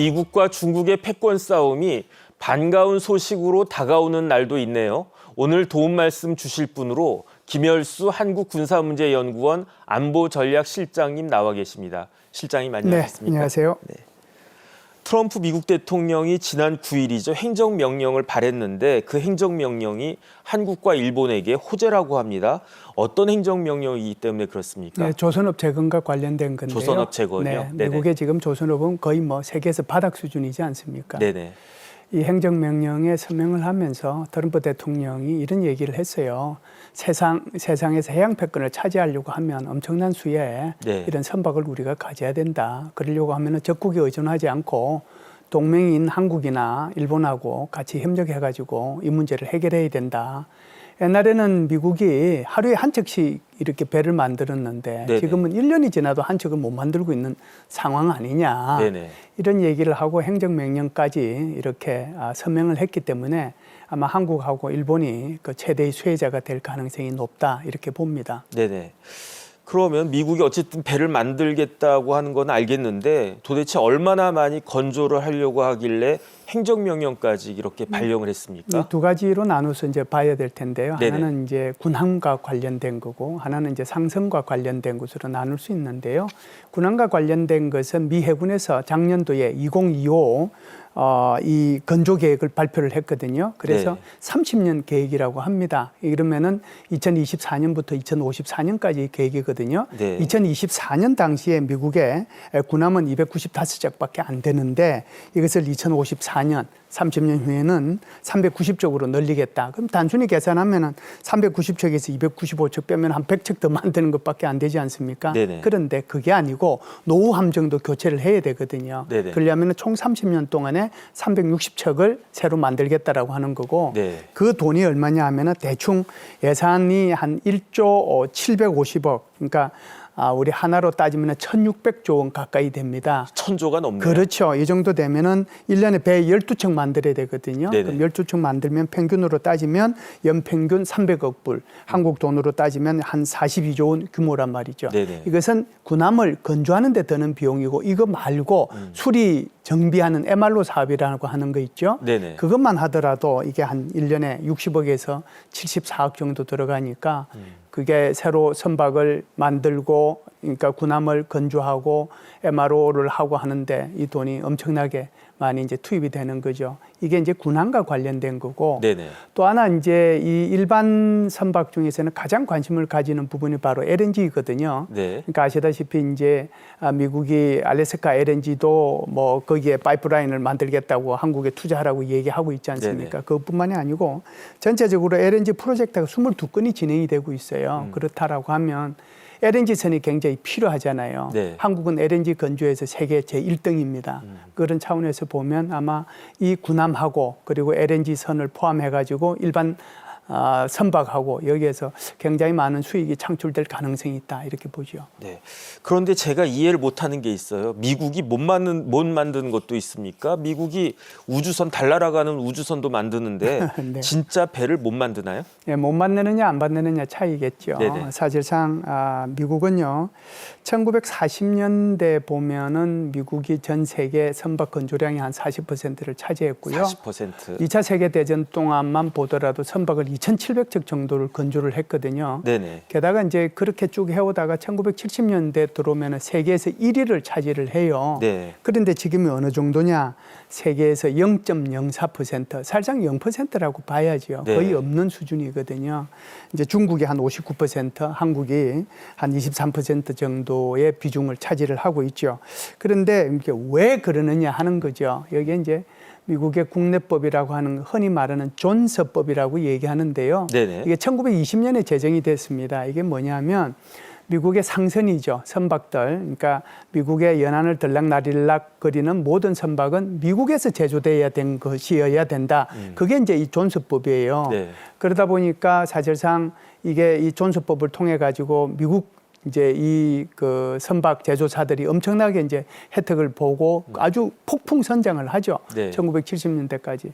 미국과 중국의 패권 싸움이 반가운 소식으로 다가오는 날도 있네요. 오늘 도움 말씀 주실 분으로 김열수 한국군사문제연구원 안보전략실장님 나와 계십니다. 실장님 안녕하십니까? 네, 안녕하세요. 네. 트럼프 미국 대통령이 지난 9일이죠. 행정명령을 발했는데 그 행정명령이 한국과 일본에게 호재라고 합니다. 어떤 행정명령이기 때문에 그렇습니까? 네, 조선업 재건과 관련된 건데요. 조선업 재건이요? 네, 미국의 지금 조선업은 거의 뭐 세계에서 바닥 수준이지 않습니까? 네네. 이 행정명령에 서명을 하면서 트럼프 대통령이 이런 얘기를 했어요. 세상에서 해양 패권을 차지하려고 하면 엄청난 수의 네. 이런 선박을 우리가 가져야 된다. 그러려고 하면 적국에 의존하지 않고 동맹인 한국이나 일본하고 같이 협력해가지고 이 문제를 해결해야 된다. 옛날에는 미국이 하루에 한 척씩 이렇게 배를 만들었는데 네네. 지금은 1년이 지나도 한 척을 못 만들고 있는 상황 아니냐. 네네. 이런 얘기를 하고 행정명령까지 이렇게 서명을 했기 때문에 아마 한국하고 일본이 그 최대의 수혜자가 될 가능성이 높다 이렇게 봅니다. 네네. 그러면 미국이 어쨌든 배를 만들겠다고 하는 건 알겠는데 도대체 얼마나 많이 건조를 하려고 하길래 행정명령까지 이렇게 발령을 했습니까? 두 가지로 나눠서 이제 봐야 될 텐데요. 네네. 하나는 이제 군함과 관련된 거고 하나는 이제 상선과 관련된 것으로 나눌 수 있는데요. 군함과 관련된 것은 미 해군에서 작년도에 2025 이 건조 계획을 발표를 했거든요. 그래서 네. 30년 계획이라고 합니다. 이러면은 2024년부터 2054년까지 계획이거든요. 네. 2024년 당시에 미국의 군함은 295척밖에 안 되는데 이것을 2054년 30년 후에는 390척으로 늘리겠다. 그럼 단순히 계산하면은 390척에서 295척 빼면 한 100척 더 만드는 것밖에 안 되지 않습니까? 네네. 그런데 그게 아니고 노후 함정도 교체를 해야 되거든요. 네네. 그러려면 총 30년 동안에 360척을 새로 만들겠다라고 하는 거고 네. 그 돈이 얼마냐 하면은 대충 예산이 한 1조 750억 그러니까 우리 하나로 따지면 1,600조 원 가까이 됩니다. 1,000조가 넘네요. 그렇죠. 이 정도 되면은 1년에 배 12척 만들어야 되거든요. 네네. 그럼 12척 만들면 평균으로 따지면 연평균 300억 불, 한국 돈으로 따지면 한 42조 원 규모란 말이죠. 네네. 이것은 군함을 건조하는 데 드는 비용이고 이거 말고 수리 정비하는 MRO 사업이라고 하는 거 있죠. 네네. 그것만 하더라도 이게 한 1년에 60억에서 74억 정도 들어가니까 그게 새로 선박을 만들고 그러니까 군함을 건조하고 MRO를 하고 하는데 이 돈이 엄청나게 많이 이제 투입이 되는 거죠. 이게 이제 군함과 관련된 거고 네네. 또 하나 이제 이 일반 선박 중에서는 가장 관심을 가지는 부분이 바로 LNG거든요. 네. 그러니까 아시다시피 이제 미국이 알래스카 LNG도 뭐 거기에 파이프라인을 만들겠다고 한국에 투자하라고 얘기하고 있지 않습니까? 네네. 그것뿐만이 아니고 전체적으로 LNG 프로젝트가 22건이 진행이 되고 있어요. 그렇다라고 하면 LNG선이 굉장히 필요하잖아요. 네. 한국은 LNG 건조에서 세계 제1등입니다. 그런 차원에서 보면 아마 이 군함하고 그리고 LNG선을 포함해가지고 일반 선박하고 여기에서 굉장히 많은 수익이 창출될 가능성이 있다 이렇게 보죠. 네. 그런데 제가 이해를 못하는 게 있어요. 미국이 못 만드는 것도 있습니까? 미국이 우주선 달나라가는 우주선도 만드는데 네. 진짜 배를 못 만드나요? 예, 못 만드느냐 안 만드느냐 차이겠죠. 네네. 사실상 미국은요 1940년대 보면은 미국이 전 세계 선박 건조량의 한 40%를 차지했고요. 40%. 2차 세계대전 동안만 보더라도 선박을 2,700척 정도를 건조를 했거든요. 네네. 게다가 이제 그렇게 쭉 해오다가 1970년대 들어오면 세계에서 1위를 차지를 해요. 네. 그런데 지금이 어느 정도냐? 세계에서 0.04%, 사실상 0%라고 봐야죠. 네. 거의 없는 수준이거든요. 이제 중국이 한 59%, 한국이 한 23% 정도의 비중을 차지를 하고 있죠. 그런데 이게 왜 그러느냐 하는 거죠. 여기에 이제 미국의 국내법이라고 하는 흔히 말하는 존스법이라고 얘기하는데요. 네네. 이게 1920년에 제정이 됐습니다. 이게 뭐냐면 미국의 상선이죠. 선박들. 그러니까 미국의 연안을 들락날락 거리는 모든 선박은 미국에서 제조되어야 된 것이어야 된다. 그게 이제 이 존스법이에요. 네. 그러다 보니까 사실상 이게 이 존스법을 통해 가지고 미국 이제 이 그 선박 제조사들이 엄청나게 이제 혜택을 보고 아주 폭풍 선장을 하죠. 네. 1970년대까지.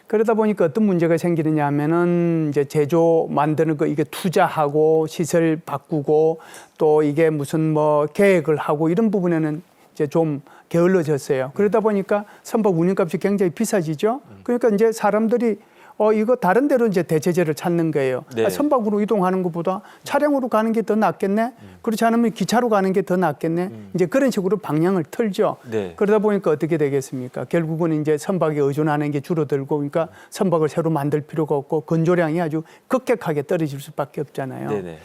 그러다 보니까 어떤 문제가 생기느냐 하면은 이제 제조 만드는 거 이게 투자하고 시설 바꾸고 또 이게 무슨 뭐 계획을 하고 이런 부분에는 이제 좀 게을러졌어요. 그러다 보니까 선박 운임값이 굉장히 비싸지죠. 그러니까 이제 사람들이 이거 다른 데로 이제 대체제를 찾는 거예요. 네. 선박으로 이동하는 것보다 차량으로 가는 게 더 낫겠네. 그렇지 않으면 기차로 가는 게 더 낫겠네. 이제 그런 식으로 방향을 틀죠. 네. 그러다 보니까 어떻게 되겠습니까? 결국은 이제 선박에 의존하는 게 줄어들고, 그러니까 선박을 새로 만들 필요가 없고 건조량이 아주 급격하게 떨어질 수밖에 없잖아요. 네네.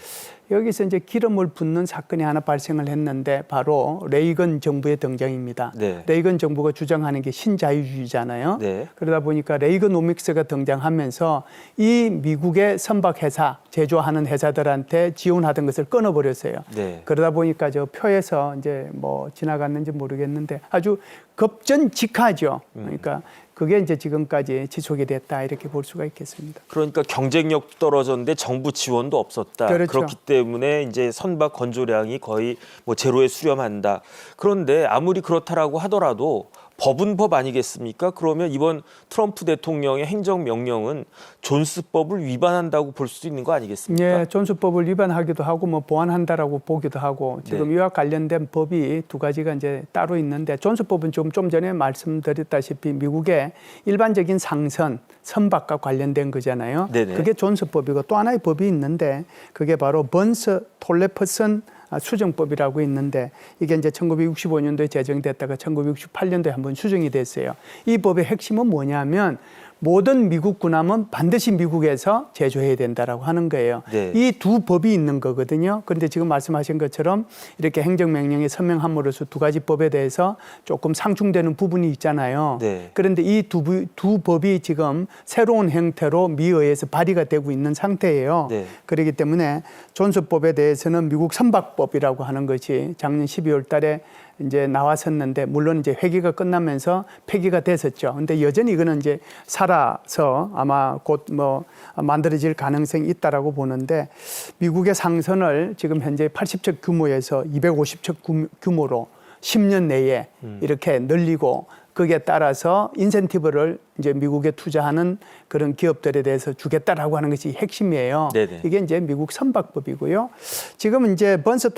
여기서 이제 기름을 붓는 사건이 하나 발생을 했는데 바로 레이건 정부의 등장입니다. 네. 레이건 정부가 주장하는 게 신자유주의잖아요. 네. 그러다 보니까 레이건오믹스가 등장하면서 이 미국의 선박 회사, 제조하는 회사들한테 지원하던 것을 끊어버렸어요. 네. 그러다 보니까 저 표에서 이제 뭐 지나갔는지 모르겠는데 아주 급전직하죠. 그러니까 그게 이제 지금까지 지속이 됐다 이렇게 볼 수가 있겠습니다. 그러니까 경쟁력 떨어졌는데 정부 지원도 없었다. 그렇죠. 그렇기 때문에 이제 선박 건조량이 거의 뭐 제로에 수렴한다. 그런데 아무리 그렇다라고 하더라도 법은 법 아니겠습니까? 그러면 이번 트럼프 대통령의 행정명령은 존스법을 위반한다고 볼 수도 있는 거 아니겠습니까? 예, 존스법을 위반하기도 하고 뭐 보완한다라고 보기도 하고 지금 네. 이와 관련된 법이 두 가지가 이제 따로 있는데 존스법은 좀 전에 말씀드렸다시피 미국의 일반적인 상선, 선박과 관련된 거잖아요. 네네. 그게 존스법이고 또 하나의 법이 있는데 그게 바로 번스 톨레퍼슨 수정법이라고 있는데 이게 이제 1965년도에 제정됐다가 1968년도에 한번 수정이 됐어요. 이 법의 핵심은 뭐냐면 모든 미국 군함은 반드시 미국에서 제조해야 된다라고 하는 거예요. 네. 이 두 법이 있는 거거든요. 그런데 지금 말씀하신 것처럼 이렇게 행정명령이 서명함으로써 두 가지 법에 대해서 조금 상충되는 부분이 있잖아요. 네. 그런데 이 두 법이 지금 새로운 형태로 미의회에서 발의가 되고 있는 상태예요. 네. 그렇기 때문에 존스법에 대해서는 미국 선박법이라고 하는 것이 작년 12월 달에 이제 나왔었는데 물론 이제 회기가 끝나면서 폐기가 됐었죠. 근데 여전히 이거는 이제 살아서 아마 곧 뭐 만들어질 가능성이 있다라고 보는데 미국의 상선을 지금 현재 80척 규모에서 250척 규모로 10년 내에 이렇게 늘리고 거기에 따라서 인센티브를 이제 미국에 투자하는 그런 기업들에 대해서 주겠다라고 하는 것이 핵심이에요. 네네. 이게 이제 미국 선박법이고요. 지금 이제 번스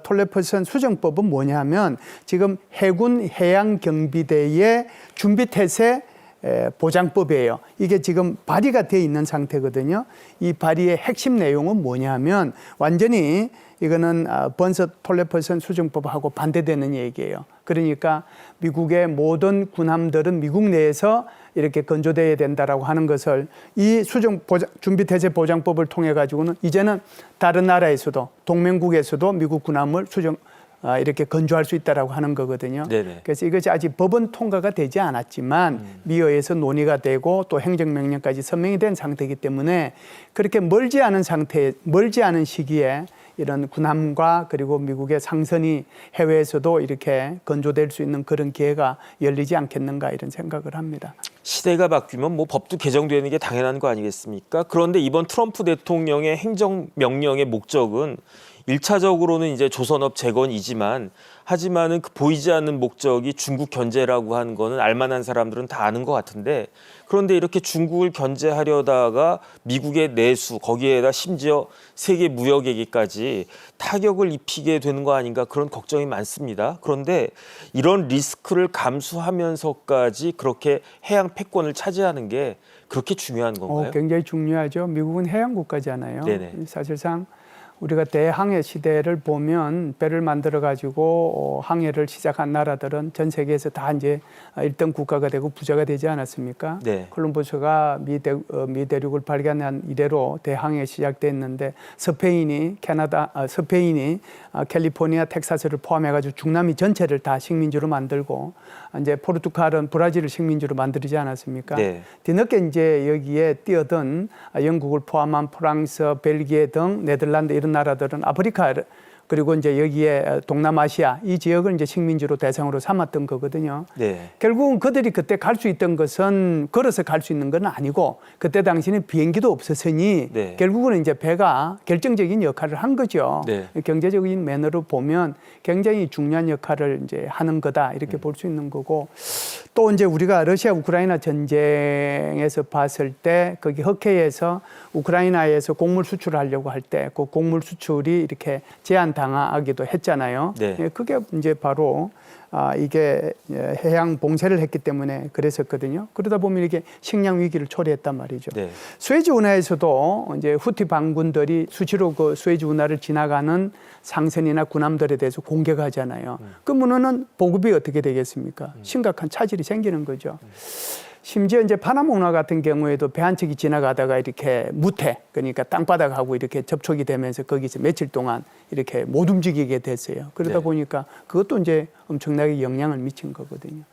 톨레퍼슨 수정법은 뭐냐면 지금 해군 해양경비대의 준비태세 보장법이에요. 이게 지금 발의가 돼 있는 상태거든요. 이 발의의 핵심 내용은 뭐냐면 완전히 이거는 번스 톨레퍼슨 수정법하고 반대되는 얘기예요. 그러니까 미국의 모든 군함들은 미국 내에서 이렇게 건조돼야 된다라고 하는 것을 이 준비태세 보장법을 통해 가지고는 이제는 다른 나라에서도 동맹국에서도 미국 군함을 이렇게 건조할 수 있다라고 하는 거거든요. 네네. 그래서 이것이 아직 법은 통과가 되지 않았지만 미의회에서 논의가 되고 또 행정명령까지 서명이 된 상태이기 때문에 그렇게 멀지 않은 시기에 이런 군함과 그리고 미국의 상선이 해외에서도 이렇게 건조될 수 있는 그런 기회가 열리지 않겠는가 이런 생각을 합니다. 시대가 바뀌면 뭐 법도 개정되는 게 당연한 거 아니겠습니까? 그런데 이번 트럼프 대통령의 행정명령의 목적은 1차적으로는 이제 조선업 재건이지만 하지만은 그 보이지 않는 목적이 중국 견제라고 하는 거는 알만한 사람들은 다 아는 것 같은데 그런데 이렇게 중국을 견제하려다가 미국의 내수 거기에다 심지어 세계 무역에게까지 타격을 입히게 되는 거 아닌가 그런 걱정이 많습니다. 그런데 이런 리스크를 감수하면서까지 그렇게 해양 패권을 차지하는 게 그렇게 중요한 건가요? 굉장히 중요하죠. 미국은 해양국가잖아요. 네네. 사실상 우리가 대항해 시대를 보면 배를 만들어 가지고 항해를 시작한 나라들은 전 세계에서 다 이제 1등 국가가 되고 부자가 되지 않았습니까? 네. 콜럼버스가 미 대륙을 발견한 이래로 대항해 시작됐는데 스페인이 캘리포니아, 텍사스를 포함해 가지고 중남미 전체를 다 식민지로 만들고 이제 포르투갈은 브라질을 식민지로 만들지 않았습니까? 네. 뒤늦게 이제 여기에 뛰어든 영국을 포함한 프랑스, 벨기에 등 네덜란드 이런 나라들은 아프리카 그리고 이제 여기에 동남아시아 이 지역을 이제 식민지로 대상으로 삼았던 거거든요. 네. 결국은 그들이 그때 갈 수 있던 것은 걸어서 갈 수 있는 건 아니고 그때 당시에는 비행기도 없었으니 네. 결국은 이제 배가 결정적인 역할을 한 거죠. 네. 경제적인 면으로 보면 굉장히 중요한 역할을 이제 하는 거다 이렇게 볼 수 있는 거고 또 이제 우리가 러시아 우크라이나 전쟁에서 봤을 때 거기 흑해에서 우크라이나에서 곡물 수출하려고 할 때 그 곡물 수출이 이렇게 제한당하기도 했잖아요. 네. 그게 이제 바로 이게 해양 봉쇄를 했기 때문에 그랬었거든요. 그러다 보면 이게 식량 위기를 초래했단 말이죠. 네. 수에즈 운하에서도 이제 후티 반군들이 수시로 그 수에즈 운하를 지나가는 상선이나 군함들에 대해서 공격하잖아요. 그러면은 보급이 어떻게 되겠습니까? 심각한 차질이 생기는 거죠. 심지어 이제 파나마 운하 같은 경우에도 배 한 척이 지나가다가 이렇게 무태, 그러니까 땅바닥하고 이렇게 접촉이 되면서 거기서 며칠 동안 이렇게 못 움직이게 됐어요. 그러다 네. 보니까 그것도 이제 엄청나게 영향을 미친 거거든요.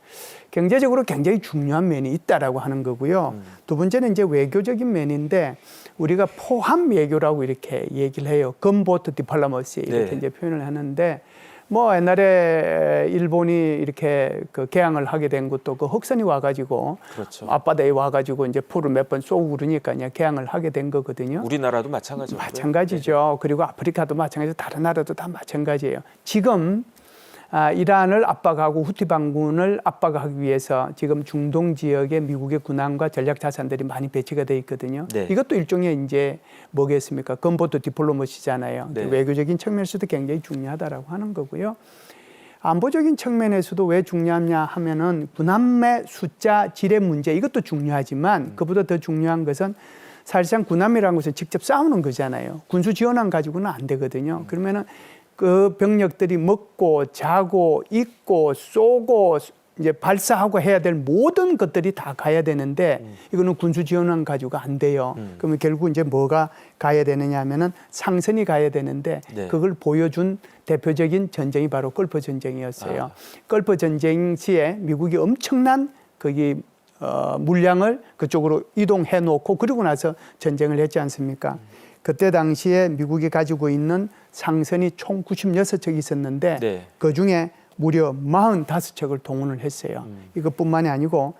경제적으로 굉장히 중요한 면이 있다라고 하는 거고요. 두 번째는 이제 외교적인 면인데 우리가 포함 외교라고 이렇게 얘기를 해요. 건보트 디플로머시 이렇게 네. 이제 표현을 하는데 뭐 옛날에 일본이 이렇게 그 개항을 하게 된 것도 그 흑선이 와가지고 그렇죠. 앞바다에 와가지고 이제 포를 몇 번 쏘고 그러니까 그냥 개항을 하게 된 거거든요. 우리나라도 마찬가지죠. 마찬가지죠. 그리고 아프리카도 마찬가지고 다른 나라도 다 마찬가지예요. 지금 이란을 압박하고 후티 반군을 압박하기 위해서 지금 중동 지역에 미국의 군함과 전략 자산들이 많이 배치가 돼 있거든요. 네. 이것도 일종의 이제 뭐겠습니까? 건보트 디플로머시잖아요. 네. 외교적인 측면에서도 굉장히 중요하다라고 하는 거고요. 안보적인 측면에서도 왜 중요하냐 하면은 군함의 숫자, 질의 문제 이것도 중요하지만 그보다 더 중요한 것은 사실상 군함이라는 것은 직접 싸우는 거잖아요. 군수 지원함 가지고는 안 되거든요. 그러면은 그 병력들이 먹고 자고 입고 쏘고 이제 발사하고 해야 될 모든 것들이 다 가야 되는데 이거는 군수 지원함 가지고 안 돼요. 그러면 결국 이제 뭐가 가야 되느냐 하면은 상선이 가야 되는데 네. 그걸 보여준 대표적인 전쟁이 바로 걸프 전쟁이었어요. 걸프 전쟁 시에 미국이 엄청난 거기 물량을 그쪽으로 이동해 놓고 그러고 나서 전쟁을 했지 않습니까? 그때 당시에 미국이 가지고 있는 상선이 총 96척이 있었는데 네. 그중에 무려 45척을 동원을 했어요. 이것뿐만이 아니고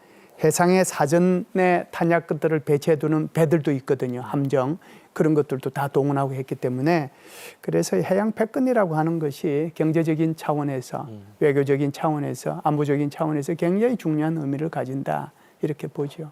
해상에 사전에 탄약들을 배치해두는 배들도 있거든요. 함정. 그런 것들도 다 동원하고 했기 때문에 그래서 해양 패권이라고 하는 것이 경제적인 차원에서 외교적인 차원에서 안보적인 차원에서 굉장히 중요한 의미를 가진다. 이렇게 보죠.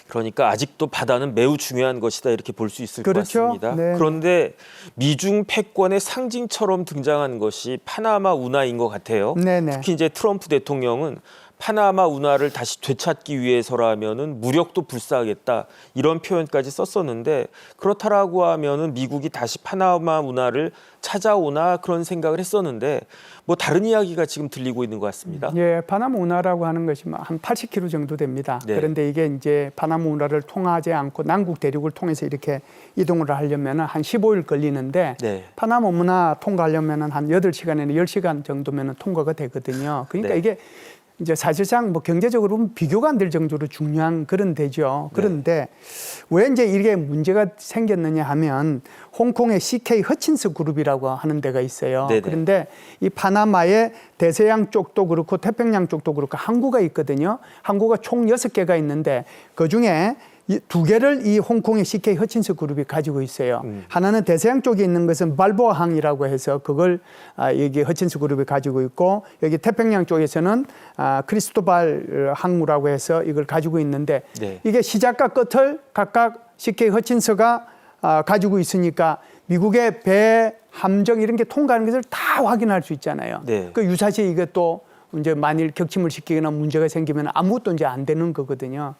그러니까 아직도 바다는 매우 중요한 것이다 이렇게 볼 수 있을 그렇죠. 것 같습니다. 네. 그런데 미중 패권의 상징처럼 등장한 것이 파나마 운하인 것 같아요. 네네. 특히 이제 트럼프 대통령은 파나마 운하를 다시 되찾기 위해서라면은 무력도 불사하겠다 이런 표현까지 썼었는데 그렇다라고 하면은 미국이 다시 파나마 운하를 찾아오나 그런 생각을 했었는데 뭐 다른 이야기가 지금 들리고 있는 것 같습니다. 예, 파나마 운하라고 하는 것이 한 80km 정도 됩니다. 네. 그런데 이게 이제 파나마 운하를 통하지 않고 남극 대륙을 통해서 이렇게 이동을 하려면 한 15일 걸리는데 네. 파나마 운하 통과하려면 한 8시간에서 10시간 정도면 통과가 되거든요. 그러니까 네. 이게 이제 사실상 뭐 경제적으로 보면 비교가 안 될 정도로 중요한 그런 데죠. 그런데 왜 이제 이게 문제가 생겼느냐 하면 홍콩의 CK 허친스 그룹이라고 하는 데가 있어요. 네네. 그런데 이 파나마의 대서양 쪽도 그렇고 태평양 쪽도 그렇고 항구가 있거든요. 항구가 총 6개가 있는데 그중에 이 2개를 이 홍콩의 CK 허친스 그룹이 가지고 있어요. 하나는 대서양 쪽에 있는 것은 발보아 항이라고 해서 그걸 여기 허친스 그룹이 가지고 있고 여기 태평양 쪽에서는 크리스토발 항구라고 해서 이걸 가지고 있는데 네. 이게 시작과 끝을 각각 CK 허친스가 가지고 있으니까 미국의 배, 함정 이런 게 통과하는 것을 다 확인할 수 있잖아요. 네. 그 유사시 이게 또 이제 만일 격침을 시키거나 문제가 생기면 아무것도 이제 안 되는 거거든요.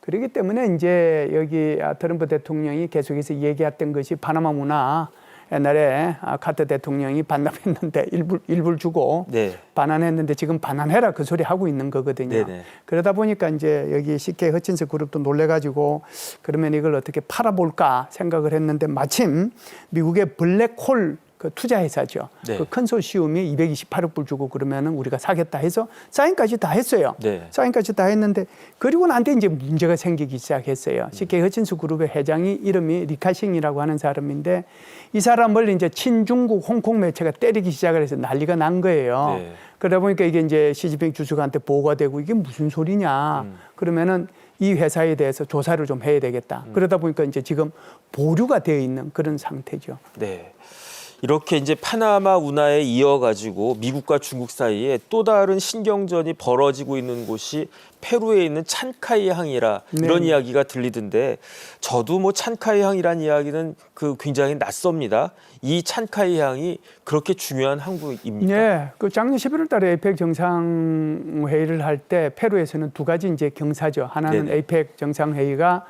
그렇기 때문에 이제 여기 트럼프 대통령이 계속해서 얘기했던 것이 파나마 운하 옛날에 카터 대통령이 반납했는데 일부를 주고 네. 반환했는데 지금 반환해라 그 소리 하고 있는 거거든요. 네네. 그러다 보니까 이제 여기 CK 허친스 그룹도 놀래가지고 그러면 이걸 어떻게 팔아볼까 생각을 했는데 마침 미국의 블랙홀 그 투자회사죠. 네. 그 컨소시엄이 228억 불 주고 그러면은 우리가 사겠다 해서 사인까지 다 했어요. 네. 사인까지 다 했는데 그리고 난 뒤에 이제 문제가 생기기 시작했어요. CK 허친스 그룹의 회장이 이름이 리카싱이라고 하는 사람인데 이 사람을 이제 친중국 홍콩 매체가 때리기 시작을 해서 난리가 난 거예요. 네. 그러다 보니까 이게 이제 시진핑 주석한테 보고가 되고 이게 무슨 소리냐. 그러면은 이 회사에 대해서 조사를 좀 해야 되겠다. 그러다 보니까 이제 지금 보류가 되어 있는 그런 상태죠. 네. 이렇게 이제 파나마 운하에 이어가지고 미국과 중국 사이에 또 다른 신경전이 벌어지고 있는 곳이 페루에 있는 찬카이 항이라 이런 네. 이야기가 들리던데 저도 뭐 찬카이 항이란 이야기는 굉장히 낯섭니다. 이 찬카이 항이 그렇게 중요한 항구입니까? 네, 그 작년 11월 달에 에이펙 정상회의를 할 때 페루에서는 두 가지 이제 경사죠. 하나는 네네. 에이펙 정상회의가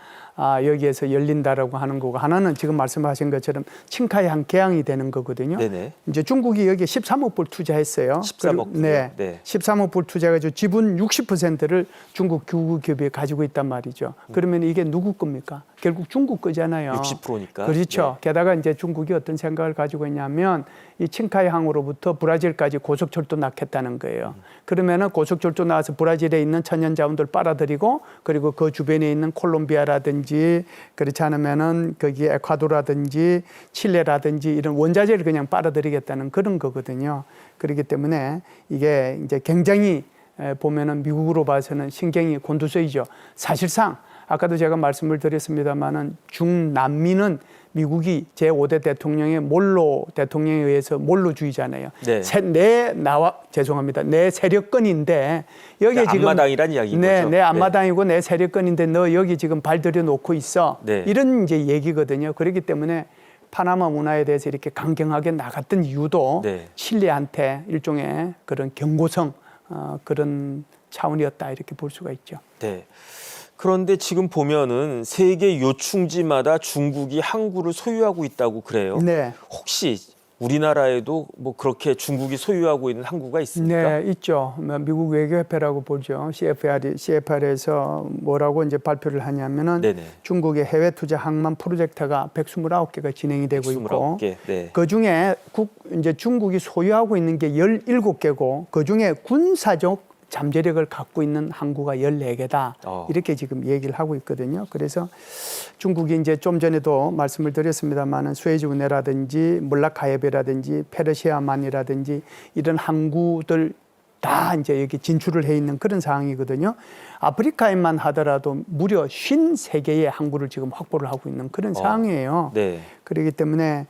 여기에서 열린다라고 하는 거고, 하나는 지금 말씀하신 것처럼 칭카이항 개항이 되는 거거든요. 네네. 이제 중국이 여기에 13억 불 투자했어요. 13억 불이요? 네, 네. 13억 불 투자해가지고 지분 60%를 중국 기업이 가지고 있단 말이죠. 그러면 이게 누구 겁니까? 결국 중국 거잖아요. 60%니까. 그렇죠. 게다가 이제 중국이 어떤 생각을 가지고 있냐면 이 칭카이항으로부터 브라질까지 고속철도 낳겠다는 거예요. 그러면은 고속철도 나와서 브라질에 있는 천연 자원들 빨아들이고 그리고 그 주변에 있는 콜롬비아라든지 그렇지 않으면은 거기 에콰도르라든지 칠레라든지 이런 원자재를 그냥 빨아들이겠다는 그런 거거든요. 그렇기 때문에 이게 이제 굉장히 보면은 미국으로 봐서는 신경이 곤두서이죠. 사실상 아까도 제가 말씀을 드렸습니다마는 중남미는 미국이 제5대 대통령의 몰로 대통령에 의해서 몰로주의잖아요. 네. 내 세력권인데 여기에 지금 앞마당이란 이야기인 거죠. 내 앞마당이고 내 세력권인데 너 여기 지금 발들여 놓고 있어. 네. 이런 이제 얘기거든요. 그렇기 때문에 파나마 문화에 대해서 이렇게 강경하게 나갔던 이유도 네. 칠레한테 일종의 그런 경고성 그런 차원이었다 이렇게 볼 수가 있죠. 네. 그런데 지금 보면은 세계 요충지마다 중국이 항구를 소유하고 있다고 그래요. 네. 혹시 우리나라에도 뭐 그렇게 중국이 소유하고 있는 항구가 있습니까? 네, 있죠. 미국 외교협회라고 보죠. CFR에서 뭐라고 이제 발표를 하냐면은 네네. 중국의 해외 투자 항만 프로젝트가 129개가 진행이 되고 있고 129개. 네. 그 중에 이제 중국이 소유하고 있는 게 17개고 그 중에 군사적 잠재력을 갖고 있는 항구가 14개다. 이렇게 지금 얘기를 하고 있거든요. 그래서 중국이 이제 좀 전에도 말씀을 드렸습니다만은 수에즈 운해라든지 몰라카예베라든지 페르시아만이라든지 이런 항구들 다 이제 여기 진출을 해 있는 그런 상황이거든요. 아프리카에만 하더라도 무려 53개의 항구를 지금 확보를 하고 있는 그런 상황이에요. 네. 그렇기 때문에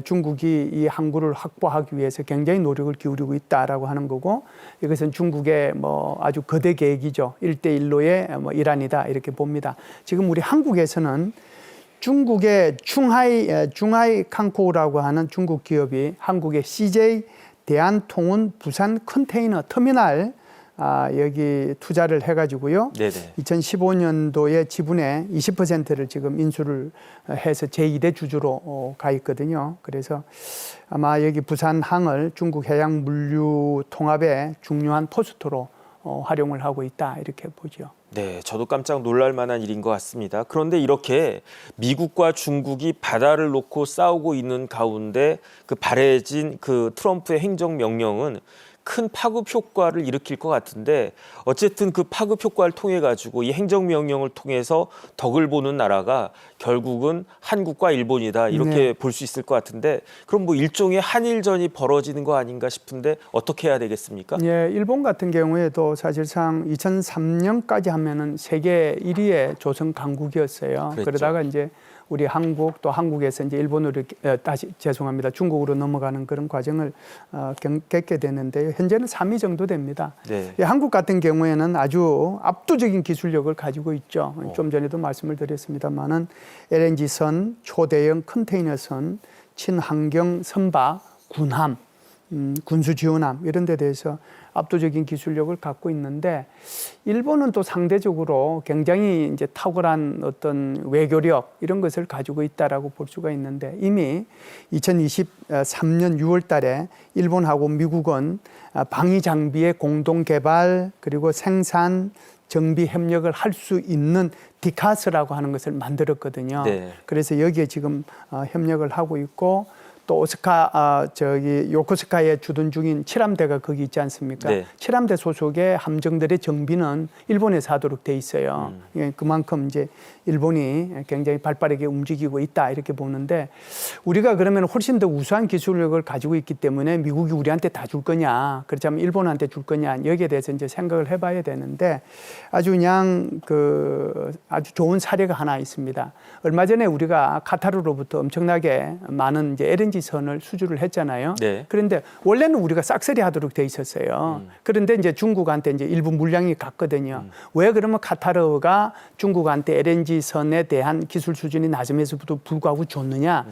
중국이 이 항구를 확보하기 위해서 굉장히 노력을 기울이고 있다라고 하는 거고 이것은 중국의 뭐 아주 거대 계획이죠. 1대1로의 뭐 일환이다 이렇게 봅니다. 지금 우리 한국에서는 중국의 중하이 칸코라고 하는 중국 기업이 한국의 CJ 대한통운 부산 컨테이너 터미널 여기 투자를 해가지고요. 네네. 2015년도에 지분의 20%를 지금 인수를 해서 제2대 주주로 가 있거든요. 그래서 아마 여기 부산항을 중국 해양 물류 통합의 중요한 포스트로 활용을 하고 있다 이렇게 보죠. 네, 저도 깜짝 놀랄 만한 일인 것 같습니다. 그런데 이렇게 미국과 중국이 바다를 놓고 싸우고 있는 가운데 발해진 트럼프의 행정명령은 큰 파급 효과를 일으킬 것 같은데 어쨌든 그 파급 효과를 통해 가지고 이 행정명령을 통해서 덕을 보는 나라가 결국은 한국과 일본이다 이렇게 볼 수 있을 것 같은데 그럼 뭐 일종의 한일전이 벌어지는 거 아닌가 싶은데 어떻게 해야 되겠습니까? 예, 일본 같은 경우에도 사실상 2003년까지 하면은 세계 1위의 조선 강국이었어요. 그랬죠. 그러다가 이제 우리 한국 또 한국에서 이제 일본으로 중국으로 넘어가는 그런 과정을 겪게 되는데요. 현재는 3위 정도 됩니다. 네. 한국 같은 경우에는 아주 압도적인 기술력을 가지고 있죠. 좀 전에도 말씀을 드렸습니다만은 LNG선, 초대형 컨테이너선, 친환경 선박, 군함, 군수지원함 이런 데 대해서 압도적인 기술력을 갖고 있는데 일본은 또 상대적으로 굉장히 이제 탁월한 어떤 외교력 이런 것을 가지고 있다라고 볼 수가 있는데 이미 2023년 6월 달에 일본하고 미국은 방위 장비의 공동 개발 그리고 생산 정비 협력을 할 수 있는 디카스라고 하는 것을 만들었거든요. 네. 그래서 여기에 지금 협력을 하고 있고 또 요코스카에 주둔 중인 칠함대가 거기 있지 않습니까? 네. 칠함대 소속의 함정들의 정비는 일본에서 하도록 돼 있어요. 그만큼 이제 일본이 굉장히 발빠르게 움직이고 있다 이렇게 보는데 우리가 그러면 훨씬 더 우수한 기술력을 가지고 있기 때문에 미국이 우리한테 다 줄 거냐, 그렇다면 일본한테 줄 거냐 여기에 대해서 이제 생각을 해봐야 되는데 아주 그냥 아주 좋은 사례가 하나 있습니다. 얼마 전에 우리가 카타르로부터 엄청나게 많은 이제 LNG LNG선을 수주를 했잖아요. 네. 그런데 원래는 우리가 싹쓸이 하도록 돼 있었어요. 그런데 이제 중국한테 이제 일부 물량이 갔거든요. 왜 그러면 카타르가 중국한테 LNG선에 대한 기술 수준이 낮음에서도 불구하고 줬느냐?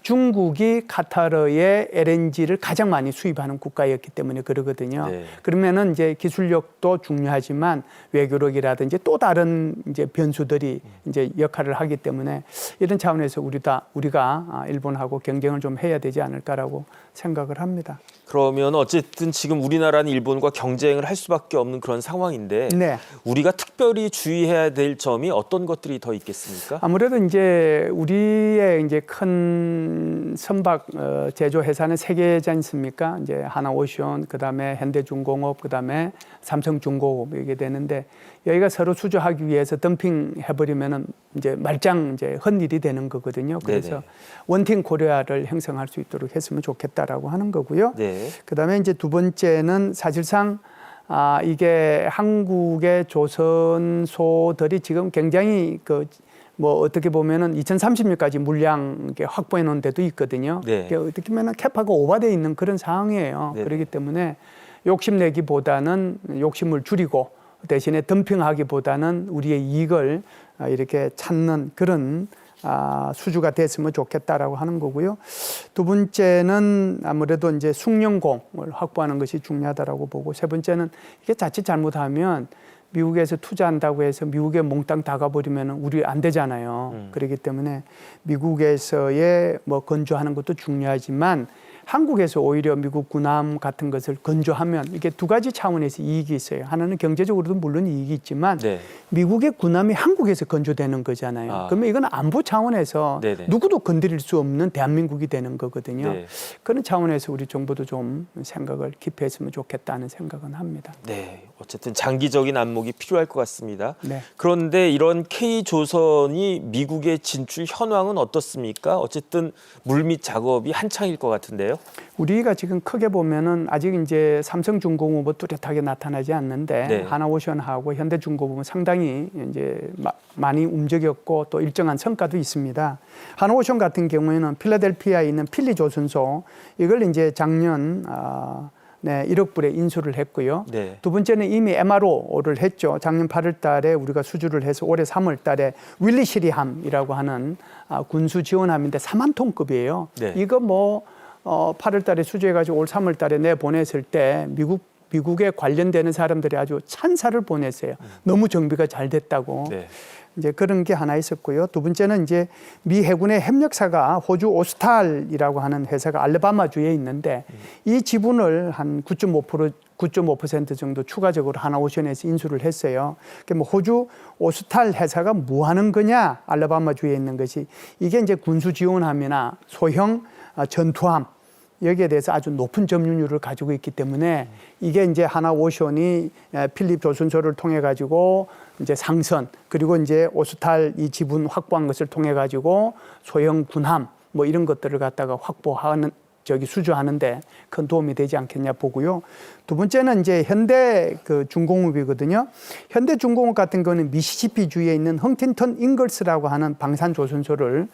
중국이 카타르의 LNG를 가장 많이 수입하는 국가였기 때문에 그러거든요. 네. 그러면은 이제 기술력도 중요하지만 외교력이라든지 또 다른 이제 변수들이 이제 역할을 하기 때문에 이런 차원에서 우리가 일본하고 경쟁을 좀 해야 되지 않을까라고 생각을 합니다. 그러면 어쨌든 지금 우리나라는 일본과 경쟁을 할 수밖에 없는 그런 상황인데 네. 우리가 특별히 주의해야 될 점이 어떤 것들이 더 있겠습니까? 아무래도 이제 우리의 이제 큰 선박 제조 회사는 세 개지 않습니까? 이제 하나오션, 그다음에 현대중공업, 그다음에 삼성중공업 이게 되는데 여기가 서로 수주하기 위해서 덤핑 해버리면은 이제 말짱 이제 헛일이 되는 거거든요. 그래서 네네. 원팀 코리아를 형성할 수 있도록 했으면 좋겠다라고 하는 거고요. 네. 그다음에 이제 두 번째는 사실상 이게 한국의 조선소들이 지금 굉장히 뭐 어떻게 보면은 2030년까지 물량 확보해 놓은 데도 있거든요. 네. 어떻게 보면은 캐파가 오버돼 있는 그런 상황이에요. 네네. 그렇기 때문에 욕심내기보다는 욕심을 줄이고 대신에 덤핑하기보다는 우리의 이익을 이렇게 찾는 그런 수주가 됐으면 좋겠다라고 하는 거고요. 두 번째는 아무래도 이제 숙련공을 확보하는 것이 중요하다라고 보고, 세 번째는 이게 자칫 잘못하면 미국에서 투자한다고 해서 미국에 몽땅 다 가버리면 우리 안 되잖아요. 그렇기 때문에 미국에서의 뭐 건조하는 것도 중요하지만 한국에서 오히려 미국 군함 같은 것을 건조하면 이게 두 가지 차원에서 이익이 있어요. 하나는 경제적으로도 물론 이익이 있지만 네. 미국의 군함이 한국에서 건조되는 거잖아요. 그러면 이건 안보 차원에서 네네. 누구도 건드릴 수 없는 대한민국이 되는 거거든요. 네. 그런 차원에서 우리 정부도 좀 생각을 깊이 했으면 좋겠다는 생각은 합니다. 네. 어쨌든 장기적인 안목이 필요할 것 같습니다. 네. 그런데 이런 K조선이 미국의 진출 현황은 어떻습니까? 어쨌든 물밑 작업이 한창일 것 같은데요. 우리가 지금 크게 보면은 아직 이제 삼성중공업은 뚜렷하게 나타나지 않는데 네. 하나오션하고 현대중공업은 상당히 이제 많이 움직였고 또 일정한 성과도 있습니다. 하나오션 같은 경우에는 필라델피아에 있는 필리조선소 이걸 이제 작년 1억 불에 인수를 했고요. 네. 두 번째는 이미 MRO를 했죠. 작년 8월 달에 우리가 수주를 해서 올해 3월 달에 윌리시리함이라고 하는 군수 지원함인데 4만 톤급이에요. 네. 이거 뭐 8월 달에 수주해가지고 올 3월 달에 내보냈을 때 미국에 관련되는 사람들이 아주 찬사를 보냈어요. 너무 정비가 잘 됐다고. 네. 이제 그런 게 하나 있었고요. 두 번째는 이제 미 해군의 협력사가 호주 오스탈이라고 하는 회사가 알라바마주에 있는데 이 지분을 한 9.5% 정도 추가적으로 하나오션에서 인수를 했어요. 그러니까 뭐 호주 오스탈 회사가 뭐 하는 거냐? 알라바마주에 있는 것이 이게 이제 군수 지원함이나 소형 전투함 여기에 대해서 아주 높은 점유율을 가지고 있기 때문에 이게 이제 하나오션이 필립 조선소를 통해 가지고 이제 상선 그리고 이제 오스탈 이 지분 확보한 것을 통해 가지고 소형 군함 뭐 이런 것들을 갖다가 확보하는 수주하는데 큰 도움이 되지 않겠냐 보고요. 두 번째는 이제 현대 중공업이거든요. 현대 중공업 같은 거는 미시시피주에 있는 흥틴턴 잉글스라고 하는 방산조선소를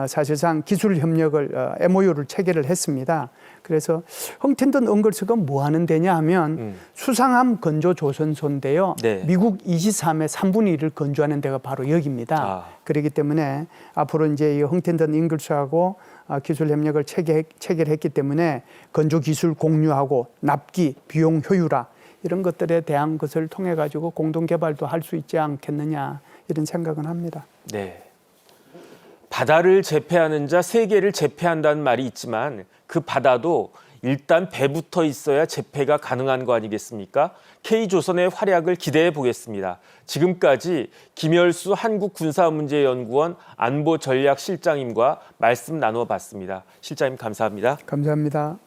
사실상 기술 협력을 MOU를 체결을 했습니다. 그래서 흥틴턴 잉글스가 뭐 하는 데냐 하면 수상함 건조 조선소인데요. 네. 미국 23의 3분의 1을 건조하는 데가 바로 여기입니다. 그렇기 때문에 앞으로 이제 이 흥틴턴 잉글스하고 기술 협력을 체결했기 때문에 건조 기술 공유하고 납기, 비용 효율화 이런 것들에 대한 것을 통해 가지고 공동 개발도 할 수 있지 않겠느냐 이런 생각은 합니다. 네. 바다를 제패하는 자 세계를 제패한다는 말이 있지만 그 바다도 일단 배부터 있어야 제패가 가능한 거 아니겠습니까? K조선의 활약을 기대해 보겠습니다. 지금까지 김열수 한국군사문제연구원 안보전략실장님과 말씀 나눠봤습니다. 실장님 감사합니다. 감사합니다.